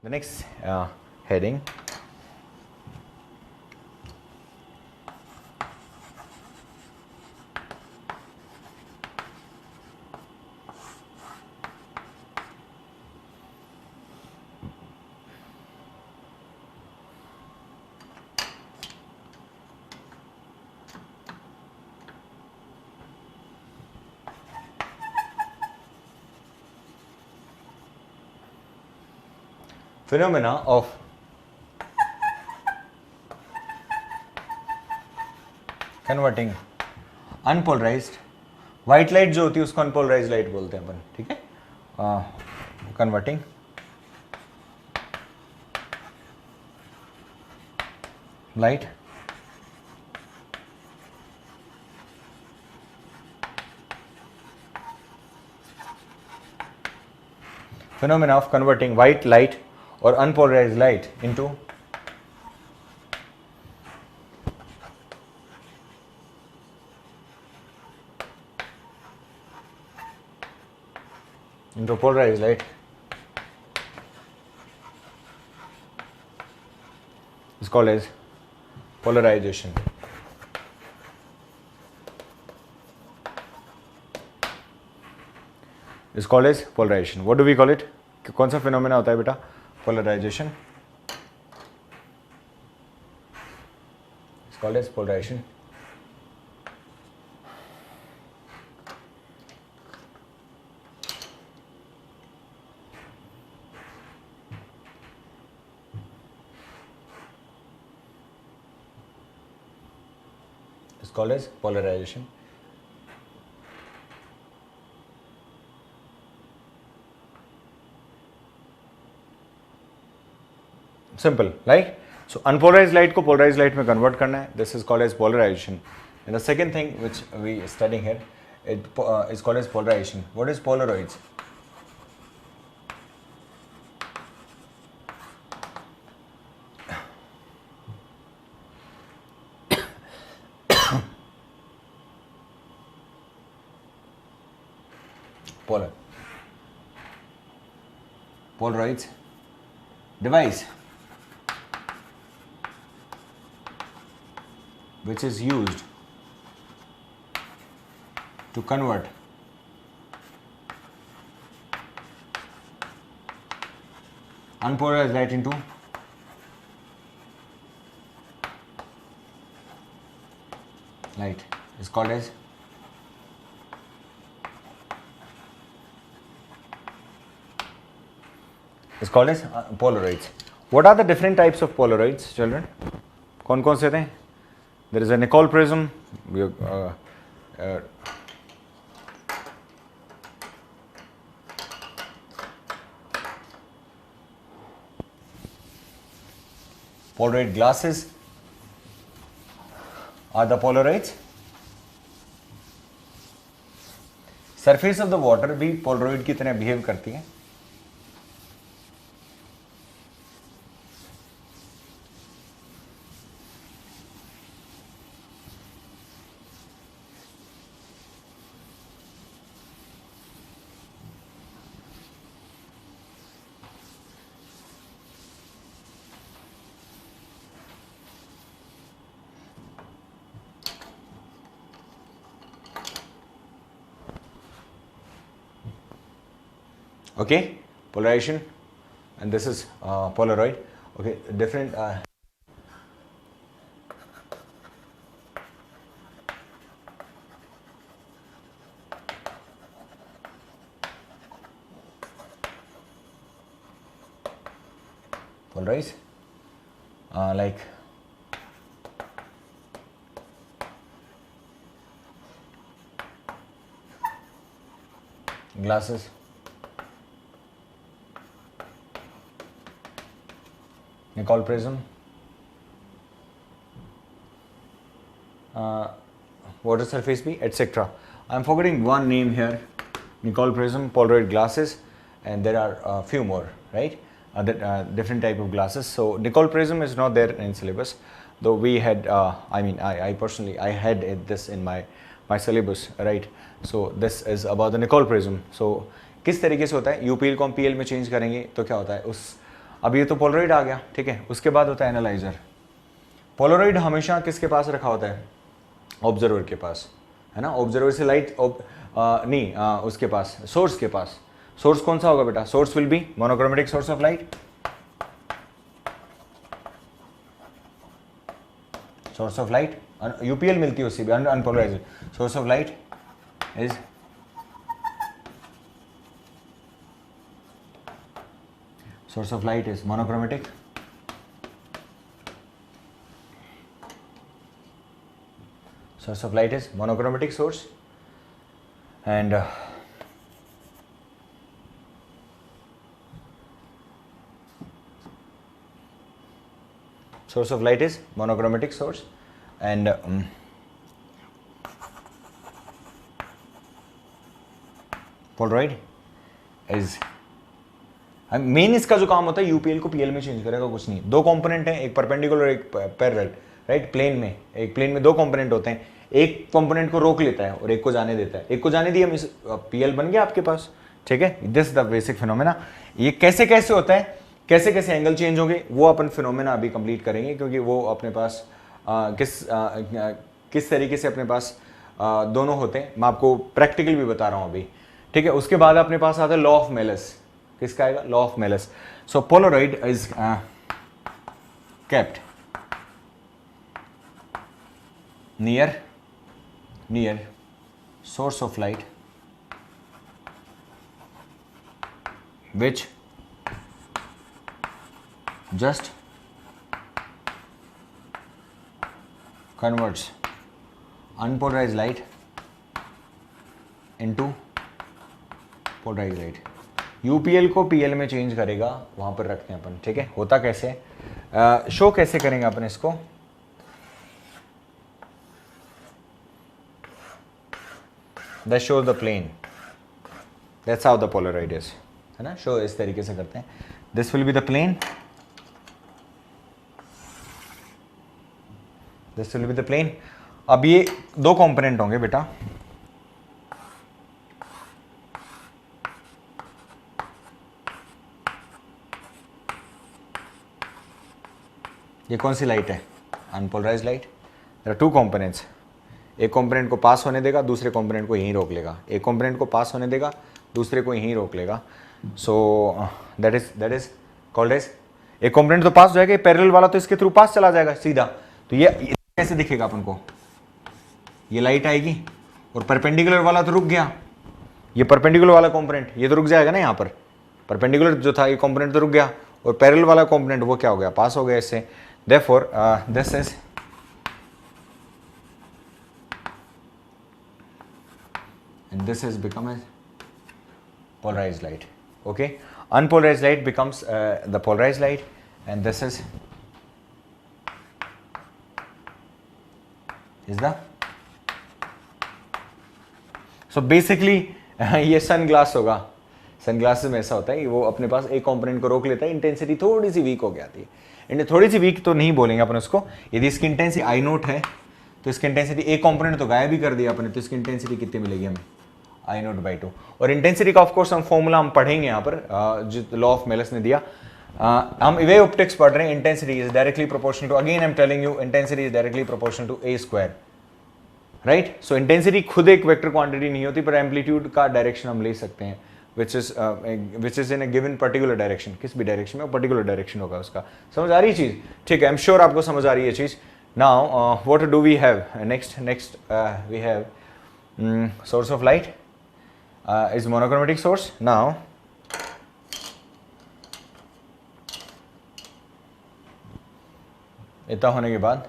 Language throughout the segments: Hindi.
The next heading, phenomena of converting unpolarised white light जो होती है उसको अनपोलराइज्ड लाइट बोलते हैं अपन, ठीक है। Converting light phenomena of converting white light or unpolarized light into polarized light is called as polarization. Is called as polarization. What do we call it? कौन सा फिनोमेना होता है बेटा? Polarization. It's called as polarization. It's called as polarization. Simple, right? So unpolarized light को polarized light में convert करना है. This is called as polarization. And the second thing which we are studying here, it is called as polarization. What is Polaroids? Polaroids device which is used to convert unpolarized light into light is called as Polaroids. What are the different types of Polaroids, children? कौन कौन से थे? There is a Nicol prism. Polaroid glasses are the Polaroids. Surface of the water भी Polaroid की तरह behave करती है. Okay, polarization, and this is Polaroid. Okay, different Polaroids like glasses, Nicol prism, water surface be, etc. I am forgetting one name here. Nicol prism, Polaroid glasses, and there are a few more, right? Different type of glasses. So Nicol prism is not there in syllabus, though we had. I personally I had this in my syllabus, right? So this is about the Nicol prism. So किस तरीके से होता है? UPL को हम PL में चेंज करेंगे तो क्या होता है? उस अब ये तो पोलराइड आ गया, ठीक है। उसके बाद होता है एनालाइजर। पोलराइड हमेशा किसके पास रखा होता है? ऑब्जर्वर के पास, है ना। ऑब्जर्वर से लाइट उसके पास, सोर्स के पास। सोर्स कौन सा होगा बेटा? Source will be monochromatic source of light, source of light. UPL मिलती है उससे भी, unpolarised. Source of light is source of light is monochromatic. Source of light is monochromatic source, and source of light is monochromatic source, and Polaroid is main इसका जो काम होता है यूपीएल को पीएल में चेंज करेगा, कुछ नहीं। दो कंपोनेंट हैं, एक परपेंडिकुलर और एक पैरेलल, राइट। प्लेन में, एक प्लेन में दो कंपोनेंट होते हैं, एक कंपोनेंट को रोक लेता है और एक को जाने देता है। एक को जाने दिया, पीएल बन गया आपके पास, ठीक है। This the basic phenomena. ये कैसे कैसे होता है, कैसे कैसे एंगल चेंज होंगे, वो अपन फिनोमेना अभी कंप्लीट करेंगे, क्योंकि वो अपने पास किस तरीके से अपने पास दोनों होते हैं, मैं आपको प्रैक्टिकल भी बता रहा हूँ अभी, ठीक है। उसके बाद अपने पास आता है लॉ ऑफ मेलस। किसका आएगा? Law of Malus. So Polaroid is kept near source of light which just converts unpolarized light into polarized light। UPL को पीएल में चेंज करेगा, वहां पर रखते हैं अपन, ठीक है। होता कैसे, शो कैसे करेंगे अपन इसको? That shows the plane. That's how the Polaroid is, है ना। शो इस तरीके से करते हैं। This will be the plane. This will be the plane. अब ये दो कंपोनेंट होंगे बेटा, ये कौन सी लाइट है? Unpolarized light. There are two components, एक कंपोनेंट को पास होने देगा, दूसरे कंपोनेंट को यहीं रोक लेगा। एक कंपोनेंट को पास होने देगा, दूसरे को यहीं रोक लेगा। So that is called as, एक कंपोनेंट तो पास हो जाएगा, पैरेलल वाला तो इसके थ्रू पास चला जाएगा सीधा। तो ये कैसे दिखेगा अपन को? ये लाइट आएगी और परपेंडिकुलर वाला तो रुक गया, ये परपेंडिकुलर वाला कंपोनेंट ये तो रुक जाएगा ना। यहाँ पर परपेंडिकुलर जो था ये कंपोनेंट तो रुक गया, और पैरेलल वाला कंपोनेंट वो क्या हो गया? पास हो गया इससे। Therefore, this is and this has become a polarized light. Okay, unpolarized light becomes the polarized light, and this is the so basically ये सन ग्लास होगा। सन ग्लासेस में ऐसा होता है कि वो अपने पास एक कंपोनेंट को रोक लेता है, इंटेंसिटी थोड़ी सी वीक हो गई आती है। थोड़ी सी वीक तो नहीं बोलेंगे अपन उसको। यदि इसकी इंटेंसिटी आई नोट है तो इसकी इंटेंसिटी, एक कंपोनेंट तो गायब ही कर दिया अपने, तो इसकी इंटेंसिटी कितनी मिलेगी हमें? आई नोट बाई 2। और इंटेंसिटी का ऑफकोर्स हम फॉर्मूला हम पढ़ेंगे यहाँ पर, जो लॉ ऑफ मेलस ने दिया। हम वेव ऑप्टिक्स पढ़ रहे हैं। Intensity is directly proportional to, again I am telling you, intensity is directly proportional to a square, right. So intensity खुद एक वेक्टर क्वांटिटी नहीं होती, पर एम्पलीट्यूड का डायरेक्शन हम ले सकते हैं, which is in a given particular direction। किस भी डायरेक्शन में पर्टिकुलर डायरेक्शन होगा उसका। समझ आ रही चीज? ठीक है, आई एम श्योर आपको समझ आ रही है चीज। Now what do we have next we have source of light is monochromatic source. Now इतना होने के बाद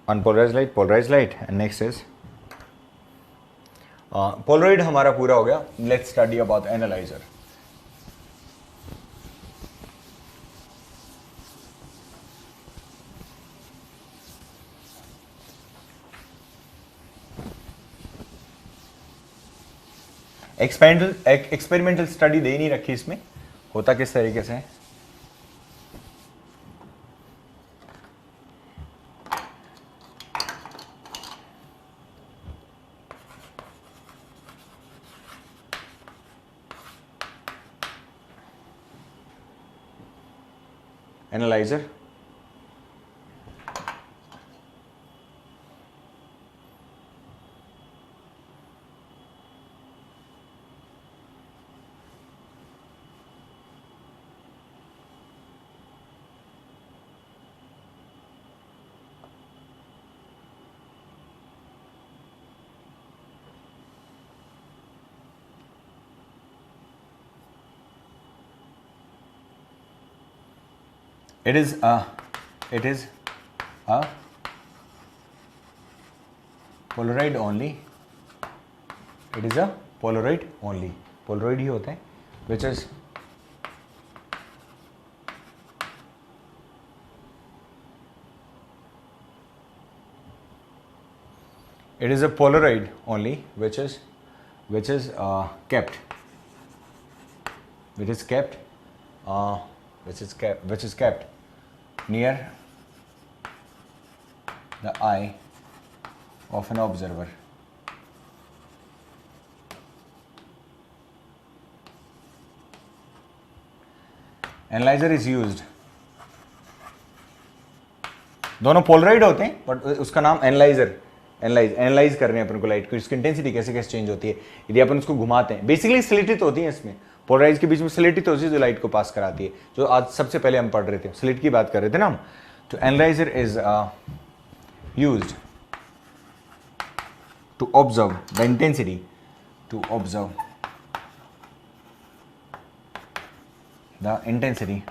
unpolarized light, polarized light, and next is Polaroid हमारा पूरा हो गया। Let's study about analyzer. Experimental study दे नहीं रखी इसमें, होता किस तरीके से? analyzer. It is a Polaroid only. It is a Polaroid only. Polaroid ही होता है, which is it is a Polaroid only, which is kept near the eye of an observer. Analyzer is used. दोनों पोलराइड होते हैं, बट उसका नाम एनालाइज कर रहे हैं अपन को लाइट को, इसकी इंटेंसिटी कैसे कैसे चेंज होती है यदि अपन उसको घुमाते हैं. बेसिकली स्लिट होती है इसमें, पोलराइज के बीच में स्लिट होती है जो लाइट को पास कराती है, जो आज सबसे पहले हम पढ़ रहे थे, स्लिट की बात कर रहे थे ना हम. तो analyzer is used to observe the intensity, to observe the intensity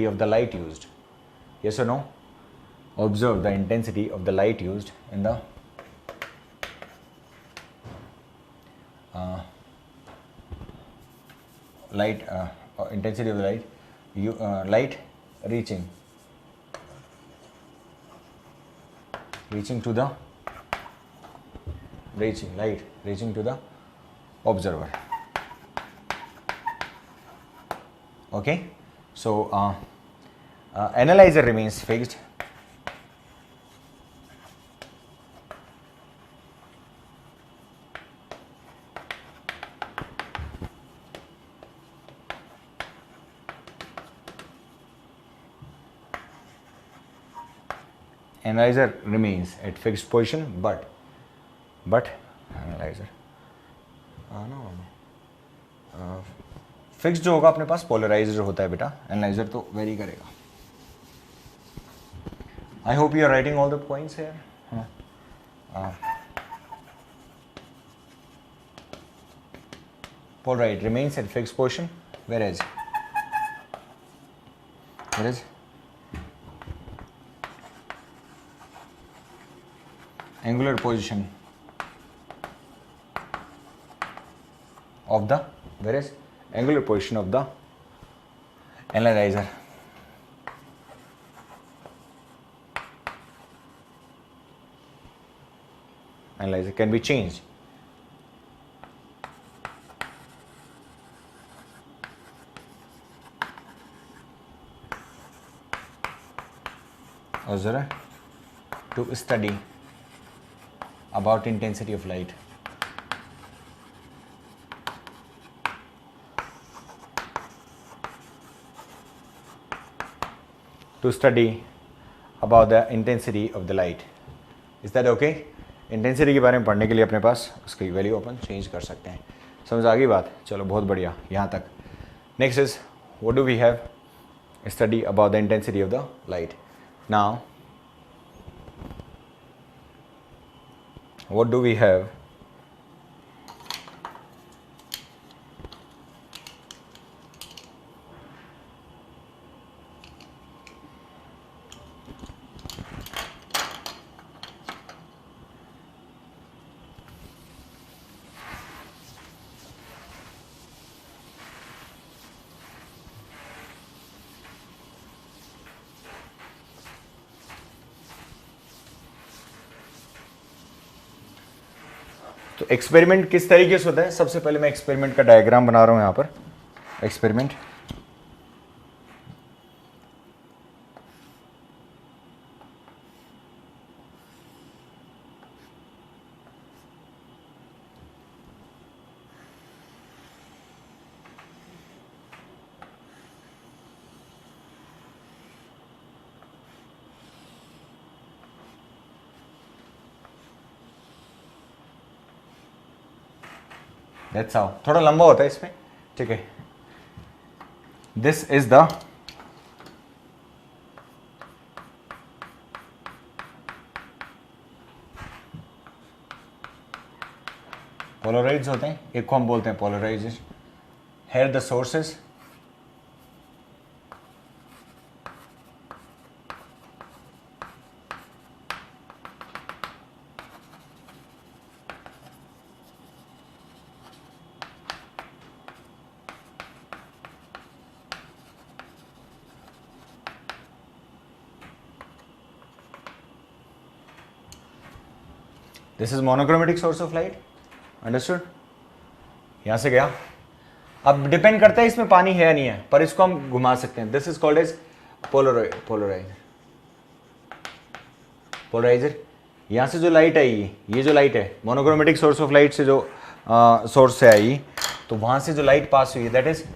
of the light used. Yes or no? Observe the intensity of the light used in the intensity of the light, light reaching to the observer. Okay, so analyzer remains fixed. Analyzer remains at fixed position, but analyzer fix जो होगा अपने पास पोलराइजर होता है बेटा, एनालाइजर तो वेरी करेगा. I hope you are writing all the points here. Polaroid remains at fixed position, whereas angular position of the analyzer can be changed. Observer to study about intensity of light. To study about the intensity of the light. Is that okay? Intensity के बारे में पढ़ने के लिए अपने पास उसकी वैल्यू अपन चेंज कर सकते हैं. समझ आ गई बात? चलो बहुत बढ़िया यहाँ तक. Next is what do we have? Study about the intensity of the light. Now what do we have? तो एक्सपेरिमेंट किस तरीके से होता है? सबसे पहले मैं एक्सपेरिमेंट का डायग्राम बना रहा हूं यहां पर. एक्सपेरिमेंट दैट्स हाउ, थोड़ा लंबा होता है इसमें, ठीक है। दिस इज द पोलराइज होते हैं, एक को हम बोलते हैं polarization. Here the sources, this is monochromatic source of light, understood. यहां से गया, अब डिपेंड करता है इसमें पानी है या नहीं है, पर इसको हम घुमा सकते हैं। This is called as polarizer. Polarizer, यहां से जो लाइट आई, ये जो लाइट है मोनोक्रोमेटिक सोर्स ऑफ लाइट से जो सोर्स से आई, तो वहां से जो लाइट पास हुई that is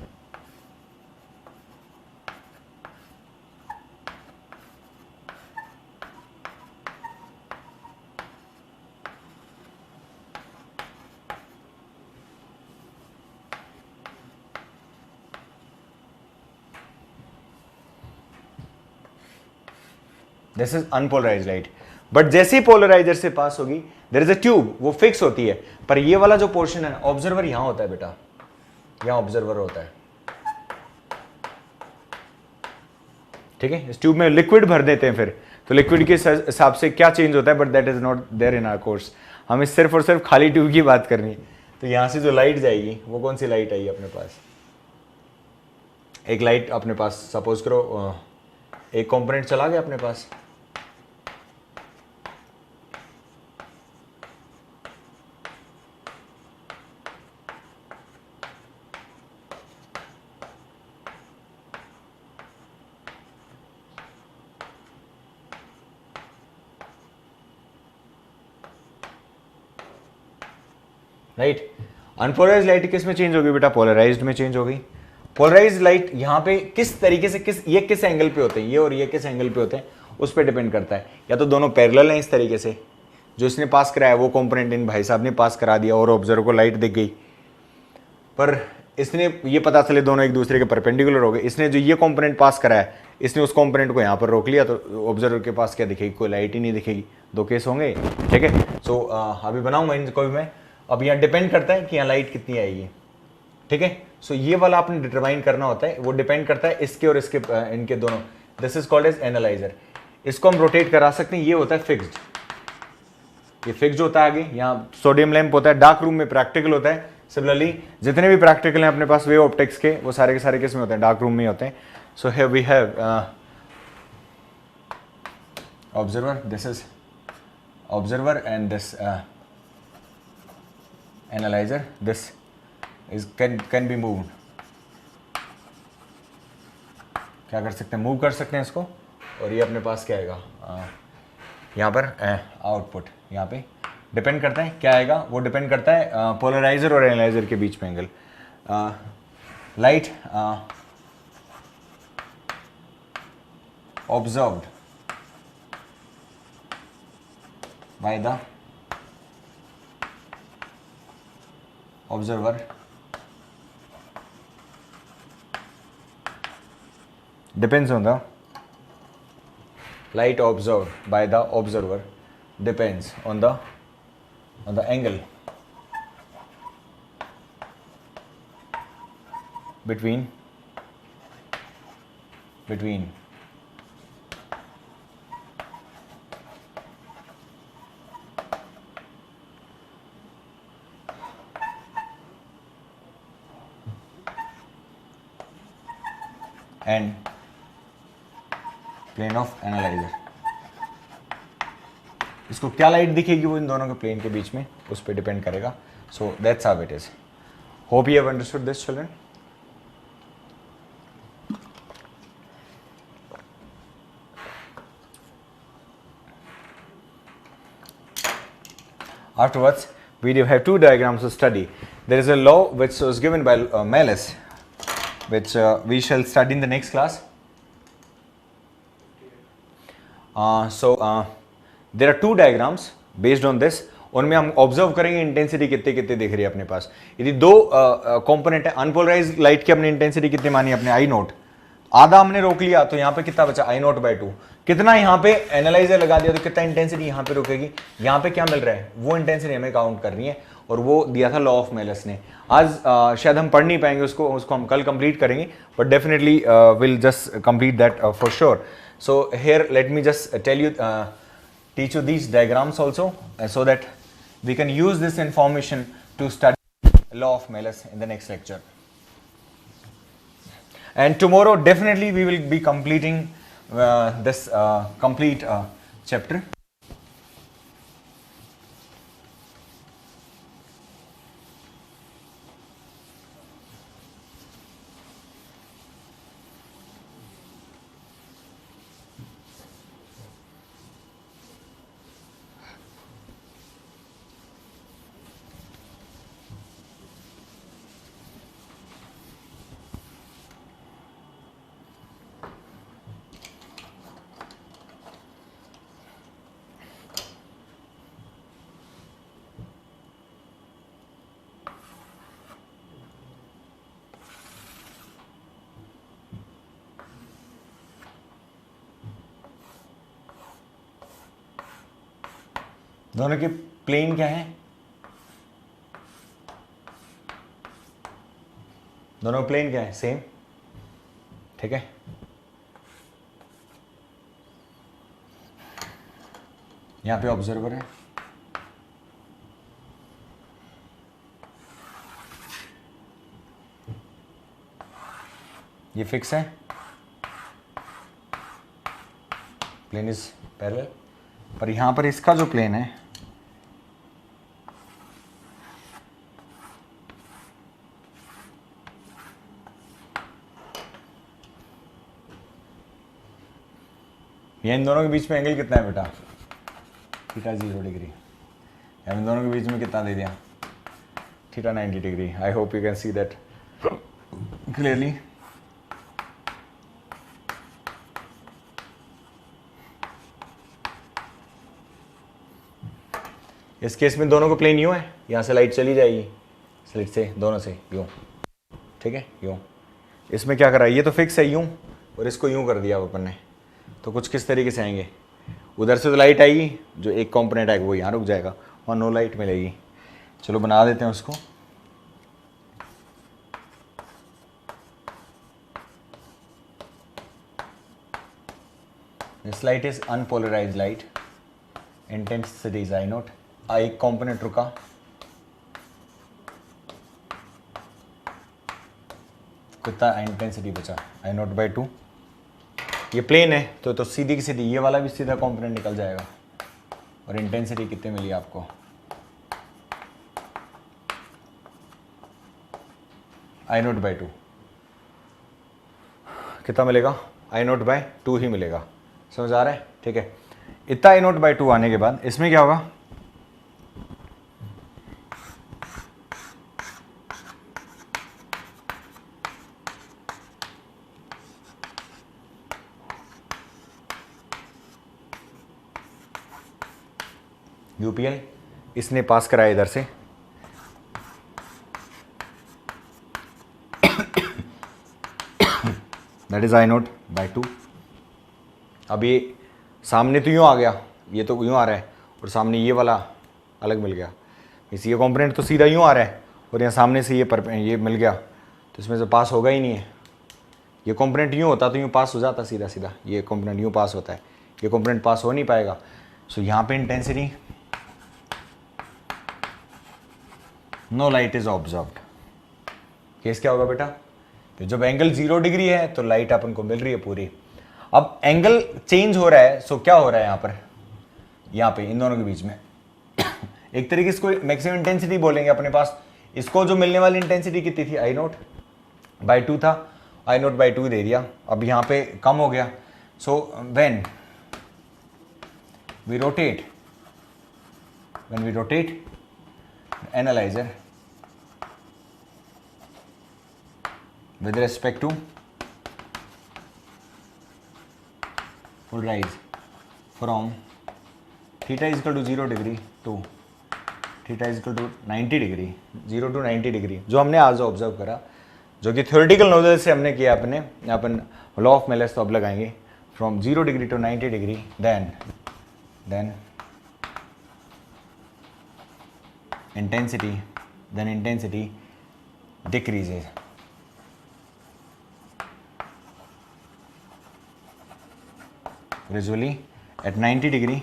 this is unpolarize light. But जैसे ही पोलराइजर से पास होगी देयर इज अ ट्यूब, वो फिक्स होती है, पर ये वाला जो पोर्शन है ऑब्जर्वर यहां होता है बेटा, यहां ऑब्जर्वर होता है, ठीक है। इस ट्यूब में लिक्विड भर देते हैं फिर, तो लिक्विड के हिसाब से क्या चेंज होता है, but that is not there in our course. हमें सिर्फ और सिर्फ खाली ट्यूब की बात करनी है। तो यहां से जो लाइट जाएगी वो कौन सी लाइट आई अपने पास, एक लाइट अपने पास, सपोज करो एक कंपोनेंट चला गया अपने पास, राइट। अनपोलराइज लाइट किस में चेंज होगी बेटा, पोलराइज्ड में चेंज होगी। पोलराइज लाइट यहाँ पे किस तरीके से, ये किस एंगल पे होते हैं, ये और ये किस एंगल पे होते हैं, उस पर डिपेंड करता है। या तो दोनों पैरेलल हैं इस तरीके से, जो इसने पास कराया वो कंपोनेंट इन भाई साहब ने पास करा दिया और ऑब्जर्वर को लाइट दिख गई, पर इसने ये पता चले दोनों एक दूसरे के परपेंडिकुलर हो गए, इसने जो ये कंपोनेंट पास कराया इसने उस कंपोनेंट को यहाँ पर रोक लिया, तो ऑब्जर्वर के पास क्या दिखेगी, कोई लाइट ही नहीं दिखेगी। दो केस होंगे, ठीक है। सो अभी बनाऊंगा इनको भी मैं। अब यहाँ डिपेंड करता है कि यहाँ लाइट कितनी आएगी, ठीक है। सो ये वाला आपने डिटरमाइन करना होता है, वो डिपेंड करता है इसके और इसके, इनके दोनों। This is called as analyzer. इसको हम रोटेट करा सकते हैं, ये होता है फिक्स्ड, ये फिक्स्ड होता है। आगे यहाँ सोडियम लैंप होता है, डार्क रूम में प्रैक्टिकल होता है। सिमिलरली जितने भी प्रैक्टिकल हैं अपने पास वेव ऑप्टिक्स के, वो सारे के सारे किस में होते हैं, डार्क रूम में होते हैं। So here we have observer, this is observer and this analyzer, this is can be moved, क्या कर सकते हैं, मूव कर सकते हैं इसको। और ये अपने पास क्या आएगा, यहाँ पर आउटपुट, यहाँ पे डिपेंड करता है क्या आएगा, वो डिपेंड करता है पोलराइजर और एनालाइजर के बीच में angle. Light observed by the observer depends on the light observed by the observer depends on the angle between and plane of analyzer। इसको क्या लाइट दिखेगी वो इन दोनों के प्लेन के बीच में, उस पर डिपेंड करेगा। So that's how it is. Hope you have understood this children. Afterwards, we have two diagrams to study. There is a law which was given by Malus, which we shall study in the next class. So there are two diagrams based on this. उनमें हम ऑब्जर्व करेंगे इंटेंसिटी कितने कितने दिख रही है अपने पास। यदि दो कंपोनेंट है, अनपोलराइज लाइट की हमने इंटेंसिटी कितनी मानी अपने आई नोट, आधा हमने रोक लिया तो यहाँ पे कितना बचा आई नोट बाई 2। कितना यहाँ पे एनालाइजर लगा दिया तो कितना इंटेंसिटी यहाँ पे रुकेगी, यहाँ पे क्या मिल रहा है वो इंटेंसिटी हमें काउंट करनी है, और वो दिया था लॉ ऑफ मेलस ने। आज शायद हम पढ़ नहीं पाएंगे उसको हम कल कंप्लीट करेंगे, but definitely will just complete that for sure. So here let me just tell you teach you these diagrams also, so that we can use this information to study law of Melas in the next lecture. And tomorrow definitely we will be completing this complete chapter. दोनों के प्लेन क्या है, दोनों प्लेन क्या है, सेम, ठीक है। यहां पे ऑब्जर्वर है, ये फिक्स है, प्लेन इज पैरेलल, पर यहां पर इसका जो प्लेन है ये इन दोनों के बीच में एंगल कितना है बेटा, थीटा 0 डिग्री। इन दोनों के बीच में कितना दे दिया, theta 90 degree. I hope you can see that clearly. इस केस में दोनों को प्लेन यूं है, यहां से लाइट चली जाएगी स्लिट से, दोनों से यूं, ठीक है, यूं। इसमें क्या करा, ये तो फिक्स है यूं, और इसको यूं कर दिया अपन ने, तो कुछ किस तरीके से आएंगे, उधर से तो लाइट आएगी, जो एक कंपोनेंट आएगा वो यहाँ रुक जाएगा और नो लाइट मिलेगी। चलो बना देते हैं उसको। This light is unpolarised light, intensity is I note, एक कंपोनेंट रुका, कितना इंटेंसिटी बचा, आई नोट बाई 2। ये प्लेन है तो सीधी की सीधी ये वाला भी सीधा कंपोनेंट निकल जाएगा, और इंटेंसिटी कितने मिली आपको, आई नोट बाई 2। कितना मिलेगा, आई नोट बाई 2 ही मिलेगा, समझ आ रहा है, ठीक है। इतना आई नोट बाई 2 आने के बाद इसमें क्या होगा, यूपीएल इसने पास कराया इधर से, that is I note by 2। अब ये सामने तो यूँ आ गया, ये तो यूँ आ रहा है, और सामने ये वाला अलग मिल गया, इस ये कंपोनेंट तो सीधा यूँ आ रहा है, और यहाँ सामने से ये मिल गया, तो इसमें से पास होगा ही नहीं है। ये कंपोनेंट यूँ होता तो यूँ पास हो जाता सीधा सीधा, ये कंपोनेंट यूँ पास होता है, ये कंपोनेंट पास हो नहीं पाएगा। सो यहाँ पे intensity, no light is observed. Case क्या होगा बेटा, तो जब एंगल 0 डिग्री है तो लाइट अपन को मिल रही है पूरी। अब एंगल चेंज हो रहा है, सो क्या हो रहा है यहाँ पर, यहाँ पे इन दोनों के बीच में एक तरीके से इसको मैक्सिमम इंटेंसिटी बोलेंगे अपने पास। इसको जो मिलने वाली इंटेंसिटी कितनी थी, आई नोट बाई 2 था, आई नोट बाई 2 दे दिया, अब यहाँ पे कम हो गया। So when we rotate analyzer with respect to polarize from theta is equal to 0 degree to theta is equal to 90 degree, 0 to 90 degree, जो हमने आज ऑब्जर्व करा, जो कि थ्योरेटिकल नॉलेज से हमने किया अपने, अपन लॉ ऑफ मेलस तो अब लगाएंगे, from 0 degree to 90 degree, then intensity decreases. Gradually at 90 degree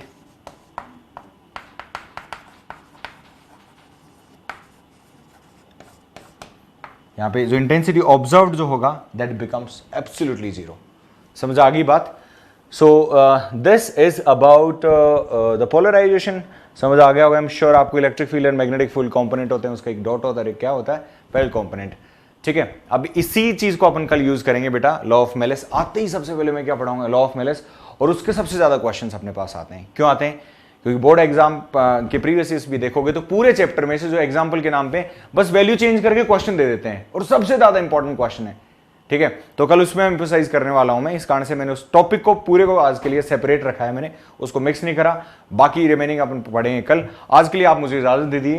यहाँ पे जो इंटेंसिटी ऑब्जर्व्ड जो होगा दैट बिकम्स एब्सोल्युटली जीरो। समझ आ गई बात? So this is about the polarization. समझ आ गया होगा, आई एम श्योर आपको electric field and magnetic field component होते हैं, उसका एक डॉट होता है, क्या होता है, फेल्ड कंपोनेंट। ठीक है, अब इसी चीज को अपन कल यूज करेंगे बेटा। लॉ ऑफ मेलस आते ही सबसे पहले मैं क्या पढ़ाऊंगा, लॉ ऑफ मेलस, और उसके सबसे ज्यादा क्वेश्चंस अपने पास आते हैं। क्यों आते हैं? क्योंकि बोर्ड एग्जाम के प्रीवियस भी देखोगे तो पूरे चैप्टर में से जो एग्जाम्पल के नाम पे बस वैल्यू चेंज करके क्वेश्चन दे देते हैं, और सबसे ज्यादा इंपॉर्टेंट क्वेश्चन है। ठीक है, तो कल उसमें एम्फसाइज करने वाला हूं मैं, इस कारण से मैंने उस टॉपिक को पूरे को आज के लिए सेपरेट रखा है, मैंने उसको मिक्स नहीं करा। बाकी रिमेनिंग अपन पढ़ेंगे कल। आज के लिए आप मुझे इजाजत दे दी,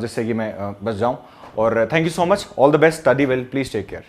जिससे कि मैं बच जाऊं। और thank you so much, all the best, study well, please take care.